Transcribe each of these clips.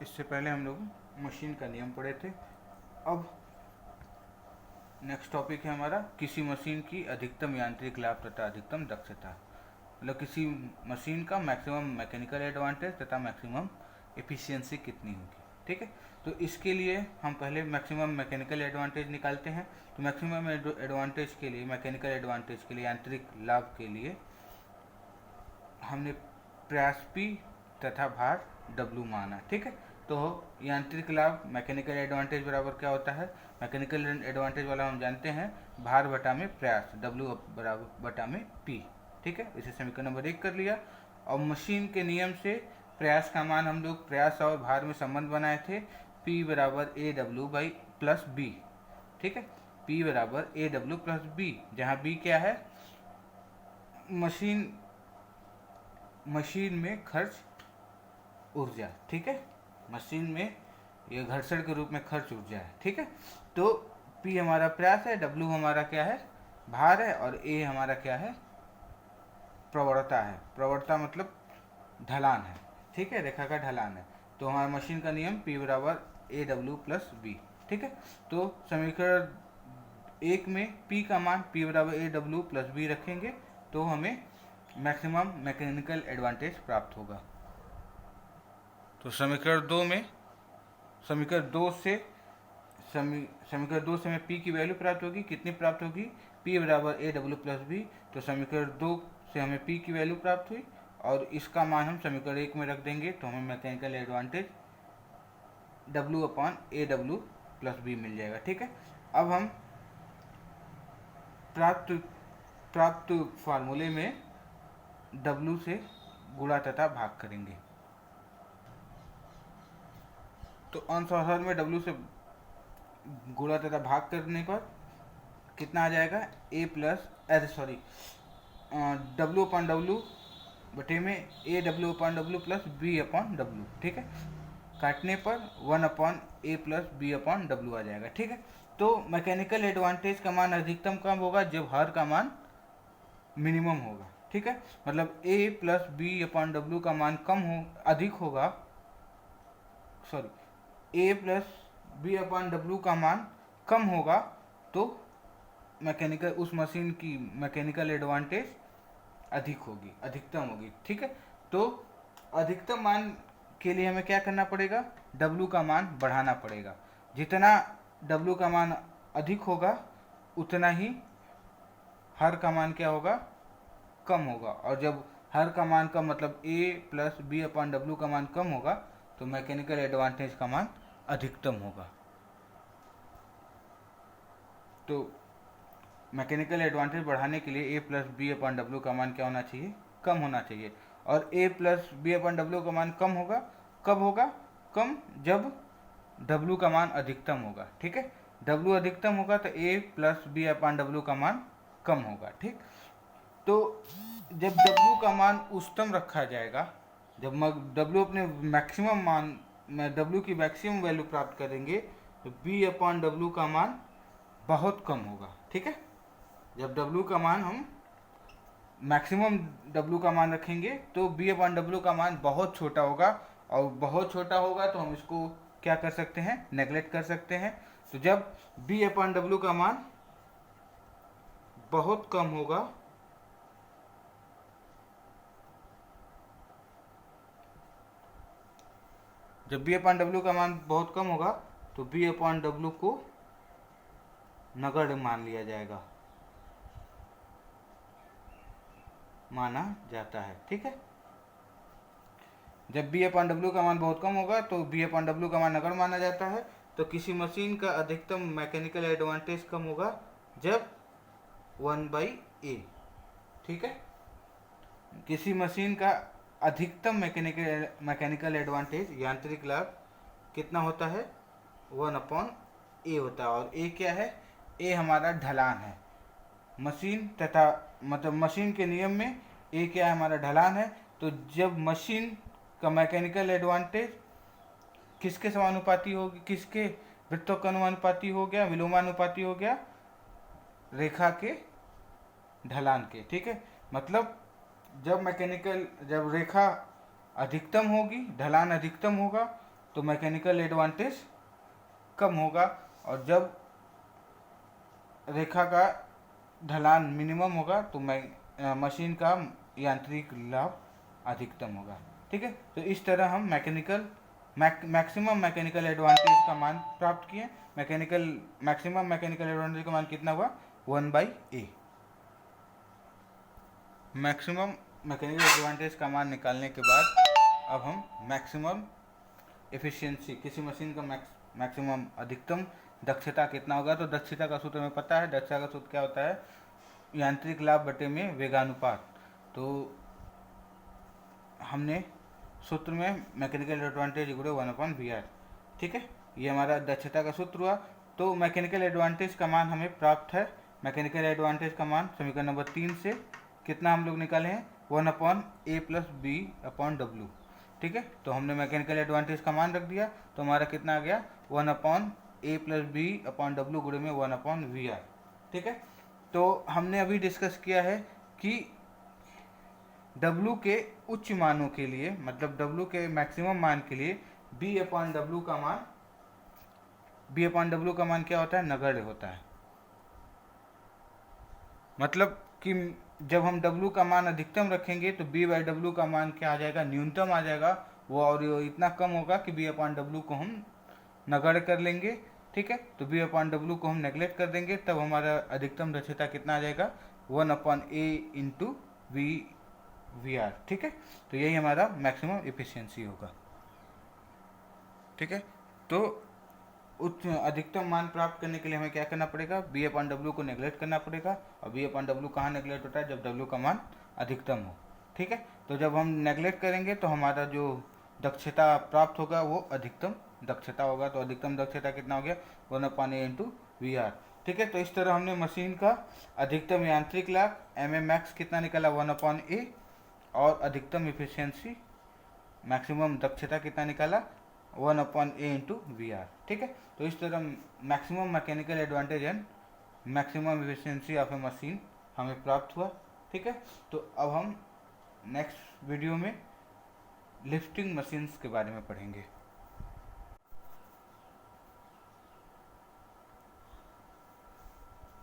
इससे पहले हम लोग मशीन का नियम पढ़े थे। अब नेक्स्ट टॉपिक है हमारा किसी मशीन की अधिकतम यांत्रिक लाभ तथा अधिकतम दक्षता। मतलब किसी मशीन का मैक्सिमम मैकेनिकल एडवांटेज तथा मैक्सिमम एफिशिएंसी कितनी होगी। ठीक है, तो इसके लिए हम पहले मैक्सिमम मैकेनिकल एडवांटेज निकालते हैं। तो मैक्सिमम एडवांटेज के लिए, मैकेनिकल एडवांटेज के लिए, यांत्रिक लाभ के लिए हमने प्रयास P तथा भार W माना। ठीक है, तो यांत्रिक लाभ मैकेनिकल एडवांटेज बराबर क्या होता है? मैकेनिकल एडवांटेज वाला हम जानते हैं, भार बटा में प्रयास, W बराबर बटा में P। ठीक है, इसे समीकरण नंबर 1 कर लिया। और मशीन के नियम से प्रयास का मान हम लोग प्रयास और भार में संबंध बनाए थे, P बराबर AW बाई प्लस B। ठीक है, P बराबर AW प्लस B, जहाँ B क्या है? मशीन में खर्च ऊर्जा। ठीक है, मशीन में ये घर्षण के रूप में खर्च ऊर्जा है। ठीक है, तो P हमारा प्रयास है, W हमारा क्या है? भार है, और A हमारा क्या है? प्रवणता है। प्रवणता मतलब ढलान है। ठीक है, रेखा का ढलान है। तो हमारा मशीन का नियम P बराबर AW प्लस B। ठीक है, तो समीकरण 1 में P का मान P बराबर AW प्लस B रखेंगे तो हमें मैक्सिमम मैकेनिकल एडवांटेज प्राप्त होगा। तो समीकरण 2 से समीकरण 2 से हमें P की वैल्यू प्राप्त होगी। कितनी प्राप्त होगी? P बराबर AW प्लस B। तो समीकरण 2 से हमें P की वैल्यू प्राप्त हुई, और इसका मान हम समीकरण 1 में रख देंगे तो हमें mechanical advantage W upon AW plus B मिल जाएगा। ठीक है, अब हम प्राप्त फार्मूले में W से गुणा तथा भाग करेंगे। तो अंश और हर में W से गुणा तथा भाग करने पर कितना आ जाएगा? W अपॉन W बटे में AW upon W plus B upon W। ठीक है, काटने पर 1 upon A plus B upon W आ जाएगा। ठीक है, तो मैकेनिकल एडवांटेज का मान अधिकतम कब होगा? जब हर का मान मिनिमम होगा। ठीक है, मतलब A plus B upon W का मान अधिक होगा, A plus B upon W का मान कम होगा, तो उस मशीन की मैकेनिकल एडवांटेज अधिक होगी, अधिकतम होगी। ठीक है, तो अधिकतम मान के लिए हमें क्या करना पड़ेगा? W का मान बढ़ाना पड़ेगा। जितना W का मान अधिक होगा उतना ही हर का मान क्या होगा? कम होगा। और जब हर का मान कम मतलब A plus B upon W का मान कम होगा तो मैकेनिकल एडवांटेज का मान अधिकतम होगा। तो मैकेनिकल एडवांटेज बढ़ाने के लिए A plus B upon W का मान क्या होना चाहिए? कम होना चाहिए। और A plus B upon W का मान कम होगा, कब होगा? कम जब W का मान अधिकतम होगा। ठीक है, W अधिकतम होगा तो A plus B upon W का मान कम होगा। ठीक, तो जब W का मान उच्चतम रखा जाएगा, जब W अपने मैक्सिमम मान में W की मैक्सिमम वैल्यू प्राप्त करेंगे तो B अपॉन डब्ल्यू का मान बहुत कम होगा। ठीक है, जब W का मान हम मैक्सिमम W का मान रखेंगे तो B अपॉन डब्ल्यू का मान बहुत छोटा होगा, और बहुत छोटा होगा तो हम इसको क्या कर सकते हैं? नेगलेक्ट कर सकते हैं। तो जब B अपॉन डब्ल्यू का मान बहुत कम होगा जब B अपॉन डब्ल्यू का मान बहुत कम होगा तो B अपॉन डब्ल्यू को नगण्य मान लिया जाएगा, माना जाता है। ठीक है, जब B अपॉन डब्ल्यू का मान बहुत कम होगा तो B अपॉन डब्ल्यू का मान नगण्य माना जाता है। तो किसी मशीन का अधिकतम मैकेनिकल एडवांटेज कम होगा जब 1/A। ठीक है, किसी मशीन का अधिकतम मैकेनिकल एडवांटेज यांत्रिक लाभ कितना होता है? 1/A होता है। और A क्या है? A हमारा ढलान है। मशीन तथा मतलब मशीन के नियम में A क्या है? हमारा ढलान है। तो जब मशीन का मैकेनिकल एडवांटेज किसके समानुपाती होगी? किसके? वृत्तों का अनुपाती हो गया, विलोमानुपाती हो गया रेखा के ढलान के। ठीक है, मतलब जब रेखा अधिकतम होगी, ढलान अधिकतम होगा, तो मैकेनिकल एडवांटेज कम होगा, और जब रेखा का ढलान मिनिमम होगा तो मशीन का यांत्रिक लाभ अधिकतम होगा। ठीक है, तो इस तरह हम मैक्सिमम मैकेनिकल एडवांटेज का मान प्राप्त किए। मैक्सिमम मैकेनिकल एडवांटेज का मान कितना हुआ, 1/a। मैक्सिमम मैकेनिकल एडवांटेज का मान निकालने के बाद अब हम मैक्सिमम एफिशिएंसी, किसी मशीन का मैक्सिमम अधिकतम दक्षता कितना होगा, तो दक्षता का सूत्र हमें पता है। दक्षता का सूत्र क्या होता है, यांत्रिक लाभ बटे में वेगानुपात। तो हमने सूत्र में मैकेनिकल एडवांटेज इक्वल 1/VR। ठीक है, ये हमारा दक्षता का सूत्र हुआ। तो मैकेनिकल एडवांटेज का मान हमें प्राप्त है। मैकेनिकल एडवांटेज का मान समीकरण नंबर 3 से कितना हम लोग निकाले हैं, 1/a + b/w। ठीक है, तो हमने मैकेनिकल एडवांटेज का मान रख दिया, तो हमारा कितना आ गया, 1/a + b/w गुणे में 1/VR। ठीक है, तो हमने अभी डिस्कस किया है कि W के उच्च मानों के लिए, मतलब W के मैक्सिमम मान के लिए b/w का मान क्या होता है, नगण्य होता है। मतलब कि जब हम W का मान अधिकतम रखेंगे तो b/w का मान क्या आ जाएगा, न्यूनतम आ जाएगा वो, और इतना कम होगा कि b/w को हम नगण्य कर लेंगे। ठीक है, तो b/w को हम नेगलेक्ट कर देंगे, तब हमारा अधिकतम दक्षता कितना आ जाएगा, 1/a × VR। ठीक है, तो यही हमारा मैक्सिमम एफिशिएंसी होगा। ठीक है, तो उच्च अधिकतम मान प्राप्त करने के लिए हमें क्या करना पड़ेगा, b/w को नेगलेक्ट करना पड़ेगा। और b/w कहाँ नेगलेक्ट होता है, जब w का मान अधिकतम हो। ठीक है, तो जब हम नेगलेक्ट करेंगे तो हमारा जो दक्षता प्राप्त होगा वो अधिकतम दक्षता होगा। तो अधिकतम दक्षता कितना हो गया, 1/a × VR। ठीक है, तो इस तरह हमने मशीन का अधिकतम यांत्रिक लाभ mm कितना निकला, 1/a, और अधिकतम एफिशिएंसी मैक्सिमम दक्षता कितना निकाला, 1/a × VR। ठीक है, तो इस तरह maximum mechanical advantage and maximum efficiency of A machine हमें प्राप्त हुआ। ठीक है, तो अब हम नेक्स्ट वीडियो में लिफ्टिंग मशीन्स के बारे में पढ़ेंगे।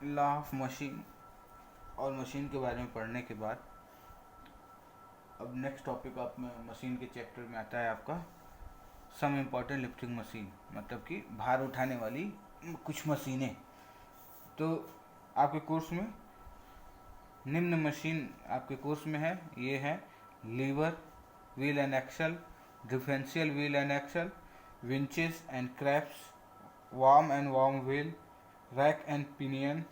लॉ ऑफ मशीन और मशीन के बारे में पढ़ने के बाद अब नेक्स्ट टॉपिक आप में मशीन के चैप्टर में आता है आपका सम इम्पॉर्टेंट लिफ्टिंग मशीन, मतलब कि भार उठाने वाली कुछ मशीनें। तो आपके कोर्स में निम्न मशीन आपके कोर्स में है, ये है lever, wheel and axle, differential wheel and axle, winches and crabs, worm and worm wheel, rack and pinion,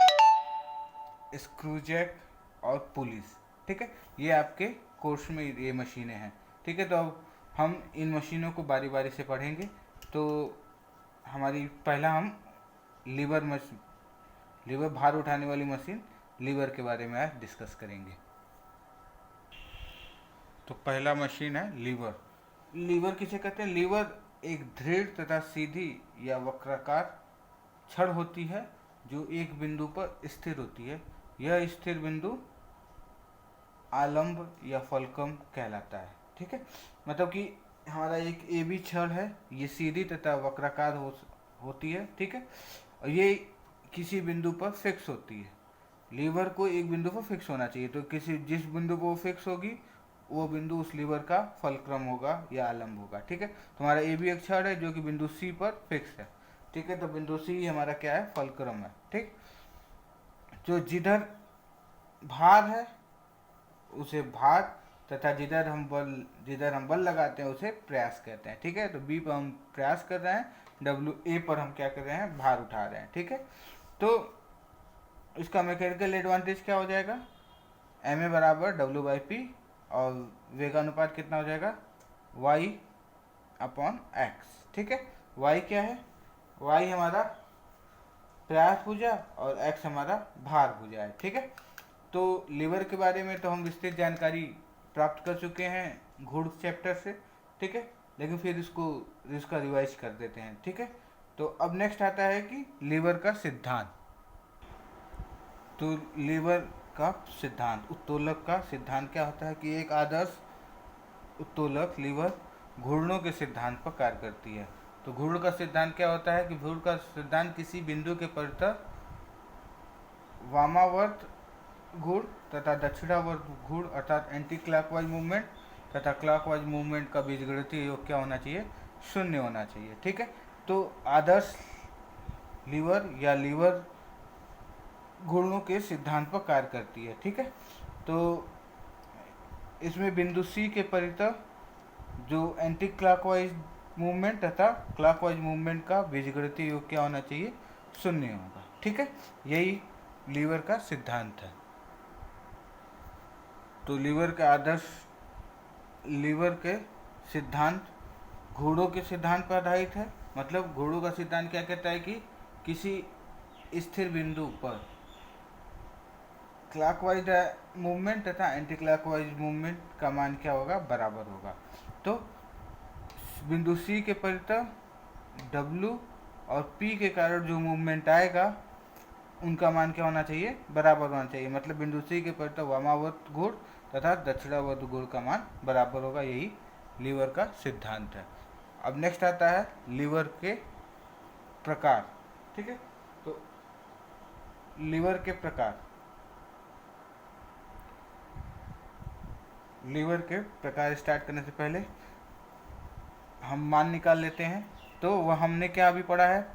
screw jack और पुलिस। ठीक है, ये आपके कोर्स में ये मशीनें हैं। ठीक है, तो अब हम इन मशीनों को बारी बारी से पढ़ेंगे। तो हमारी पहला हम लीवर भार उठाने वाली मशीन लीवर के बारे में आज डिस्कस करेंगे। तो पहला मशीन है लीवर। लीवर किसे कहते हैं, लीवर एक दृढ़ तथा सीधी या वक्राकार छड़ होती है जो एक बिंदु पर स्थिर होती है। यह स्थिर बिंदु आलंब या फलक्रम कहलाता है। ठीक है, मतलब कि हमारा एक AB छड़ है, ये सीधी तथा वक्राकार होती है। ठीक है, और ये किसी बिंदु पर फिक्स होती है। लीवर को एक बिंदु पर फिक्स होना चाहिए, तो जिस बिंदु पर वो फिक्स होगी वो बिंदु उस लीवर का फलक्रम होगा या आलंब होगा। ठीक है, तो हमारा AB एक छड़ है जो कि बिंदु C पर फिक्स है। ठीक है, तो बिंदु C हमारा क्या है, फलक्रम है। ठीक, जो जिधर भार है उसे भार, तथा जिधर हम बल लगाते हैं उसे प्रयास कहते हैं। ठीक है, तो B पर हम प्रयास कर रहे हैं, WA पर हम क्या कर रहे हैं, भार उठा रहे हैं। ठीक है, तो इसका मैकेनिकल एडवांटेज क्या हो जाएगा, MA = W/P, और वेगानुपात कितना हो जाएगा, Y/X। ठीक है, Y क्या है, Y हमारा प्रयास भुजा और X हमारा भार भुजा है। ठीक है, तो लीवर के बारे में तो हम विस्तृत जानकारी प्राप्त कर चुके हैं घुड़ चैप्टर से। ठीक है, लेकिन फिर इसका रिवाइज कर देते हैं। ठीक है, तो अब नेक्स्ट आता है कि लीवर का सिद्धांत। तो लीवर का सिद्धांत, उत्तोलक का सिद्धांत क्या होता है कि एक आदर्श उत्तोलक लीवर घूर्णनों के सिद्धांत पर कार्य करती है। तो घूर्ण का सिद्धांत क्या होता है कि घूर्ण का सिद्धांत किसी बिंदु के परितः वामावर्त घूर्ण तथा दक्षिणावर्त घूर्ण अर्थात एंटी क्लॉकवाइज मूवमेंट तथा क्लॉकवाइज मूवमेंट का बीजगणितीय योग क्या होना चाहिए, शून्य होना चाहिए। ठीक है, तो आदर्श लीवर या लीवर घूर्णों के सिद्धांत पर कार्य करती है। ठीक है, तो इसमें बिंदु सी के परितः जो एंटी क्लॉकवाइज मूवमेंट तथा क्लॉकवाइज मूवमेंट का बीजगणितीय योग क्या होना चाहिए, शून्य होगा। ठीक है, यही लीवर का सिद्धांत है। तो लीवर का आदर्श लीवर के सिद्धांत घूर्णों के सिद्धांत पर आधारित है। मतलब घूर्णों का सिद्धांत क्या कहता है कि किसी स्थिर बिंदु पर क्लॉकवाइज मूवमेंट तथा एंटी क्लॉकवाइज मूवमेंट का मान क्या होगा, बराबर होगा। तो बिंदु सी के परितः W और P के कारण जो मूवमेंट आएगा उनका मान क्या होना चाहिए, बराबर होना चाहिए। मतलब बिंदु सी के परितः वामावर्त घूर्ण तथा दक्षिणावर्त घूर्ण का मान बराबर होगा। यही लीवर का सिद्धांत है। अब नेक्स्ट आता है लीवर के प्रकार। ठीक है, तो लीवर के प्रकार, लीवर के प्रकार स्टार्ट करने से पहले हम मान निकाल लेते हैं। तो वह हमने क्या अभी पढ़ा है,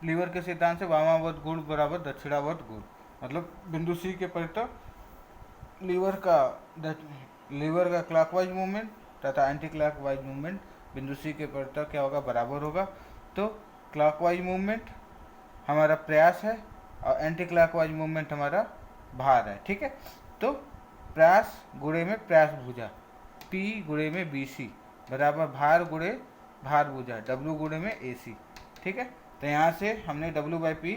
लीवर के सिद्धांत से वामावर्त घूर्ण बराबर दक्षिणावर्त घूर्ण। मतलब बिंदु सी के परितः लीवर का क्लॉकवाइज मूवमेंट तथा एंटी क्लॉकवाइज मूवमेंट बिंदु सी के परितः क्या होगा, बराबर होगा। तो क्लॉकवाइज मूवमेंट हमारा प्रयास है और एंटी क्लॉकवाइज मूवमेंट हमारा भार है। ठीक है, तो प्रयास गुणे में प्रयास भुजा P गुणे में BC बराबर भार गुणे भार भुजा W गुणे में AC। ठीक है, तो यहाँ से हमने W/P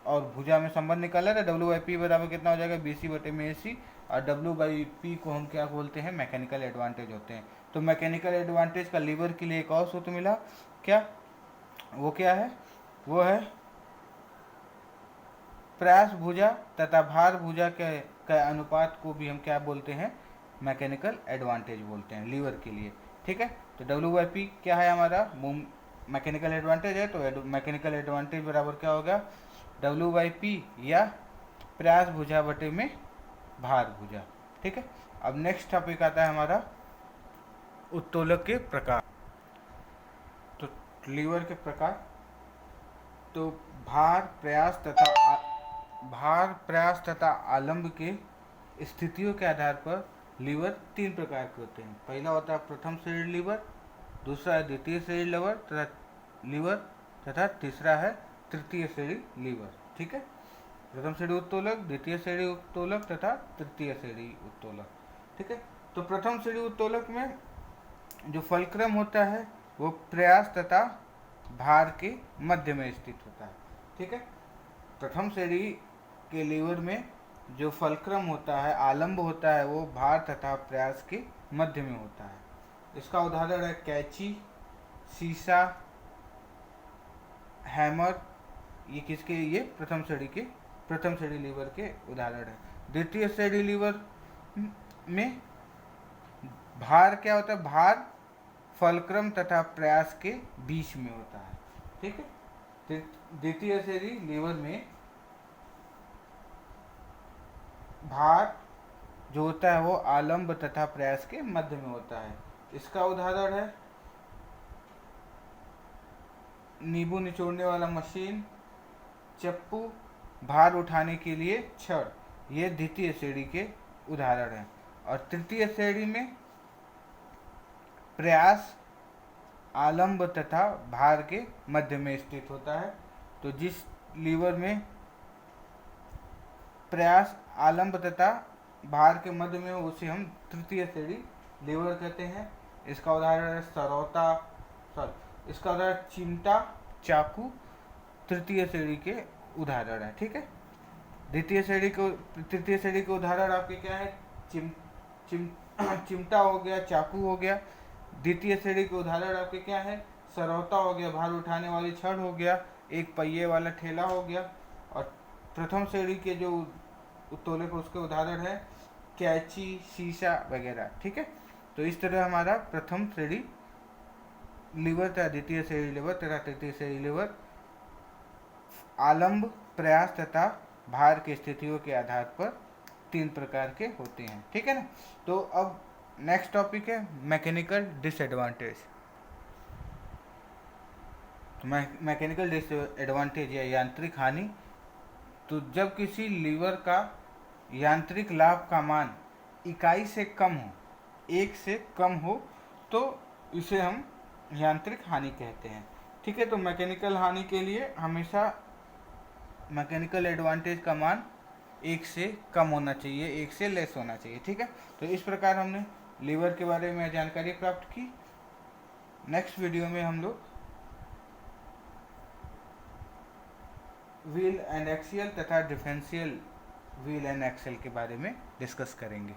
और भुजा में संबंध निकाला था। W/P बराबर कितना हो जाएगा, BC/AC। और W/P को हम क्या बोलते हैं, मैकेनिकल एडवांटेज होते हैं। तो मैकेनिकल एडवांटेज का लीवर के लिए एक और सूत्र मिला, क्या वो क्या है, वो है प्रयास भुजा तथा भार भुजा के अनुपात को भी हम क्या बोलते हैं, मैकेनिकल एडवांटेज बोलते हैं लीवर के लिए। ठीक है, तो W/P क्या है हमारा, मैकेनिकल एडवांटेज है। तो मैकेनिकल एडवांटेज बराबर क्या होगा, W/P या प्रयास भुजा बटे में भार भुजा। ठीक है, अब नेक्स्ट टॉपिक आता है हमारा उत्तोलक के प्रकार। तो लीवर के प्रकार, तो भार प्रयास तथा आलंब के स्थितियों के आधार पर लीवर 3 प्रकार के होते हैं। पहला होता है प्रथम श्रेणी लीवर, दूसरा है द्वितीय श्रेणी लीवर तथा तीसरा है तृतीय श्रेणी लीवर। ठीक है, प्रथम श्रेणी उत्तोलक, द्वितीय श्रेणी उत्तोलक तथा तृतीय श्रेणी उत्तोलक। ठीक है, तो प्रथम श्रेणी उत्तोलक में जो फलक्रम होता है वो प्रयास तथा भार के मध्य में स्थित होता है। ठीक है, प्रथम श्रेणी के लीवर में जो फलक्रम होता है, आलंब होता है, वो भार तथा प्रयास के मध्य में होता है। इसका उदाहरण है कैंची, शीशा, हैमर। ये किसके, ये प्रथम श्रेणी लीवर के उदाहरण है। द्वितीय श्रेणी लीवर में भार क्या होता है, भार फलक्रम तथा प्रयास के बीच में होता है। ठीक है, द्वितीय श्रेणी लीवर में भार जो होता है वो आलंब तथा प्रयास के मध्य में होता है। इसका उदाहरण है नींबू निचोड़ने वाला मशीन, चप्पू, भार उठाने के लिए छड़। ये द्वितीय श्रेणी के उदाहरण हैं। और तृतीय श्रेणी में प्रयास आलंब तथा भार के मध्य में स्थित होता है। तो जिस लीवर में प्रयास आलंब तथा भार के मध्य में हो उसे हम तृतीय श्रेणी लीवर कहते हैं। इसका उदाहरण है इसका उदाहरण चिमटा, चाकू तृतीय श्रेणी के उदाहरण है। ठीक है, तृतीय श्रेणी के उदाहरण आपके क्या है, चिमटा हो गया, चाकू हो गया। द्वितीय श्रेणी के उदाहरण आपके क्या है, सरौता हो गया, भार उठाने वाली छड़ हो गया, एक पहिए वाला ठेला हो गया। और प्रथम श्रेणी के जो उत्तोलक उसके उदाहरण है कैंची, शीशा वगैरह। ठीक है, तो इस तरह हमारा प्रथम श्रेणी लीवर तथा द्वितीय श्रेणी लीवर तथा तृतीय श्रेणी लीवर आलम्ब, प्रयास तथा भार की स्थितियों के आधार पर 3 प्रकार के होते हैं। ठीक है ना। तो अब नेक्स्ट टॉपिक है मैकेनिकल डिसएडवांटेज। तो मैकेनिकल डिसएडवांटेज या यांत्रिक हानि, तो जब किसी लीवर का यांत्रिक लाभ का मान इकाई से कम हो, 1 से कम हो, तो इसे हम यांत्रिक हानि कहते हैं। ठीक है, तो मैकेनिकल हानि के लिए हमेशा मैकेनिकल एडवांटेज का मान 1 से कम होना चाहिए, 1 से लेस होना चाहिए। ठीक है, तो इस प्रकार हमने लीवर के बारे में जानकारी प्राप्त की। नेक्स्ट वीडियो में हम लोग व्हील एंड एक्सियल तथा डिफरेंशियल व्हील एंड एक्सेल के बारे में डिस्कस करेंगे।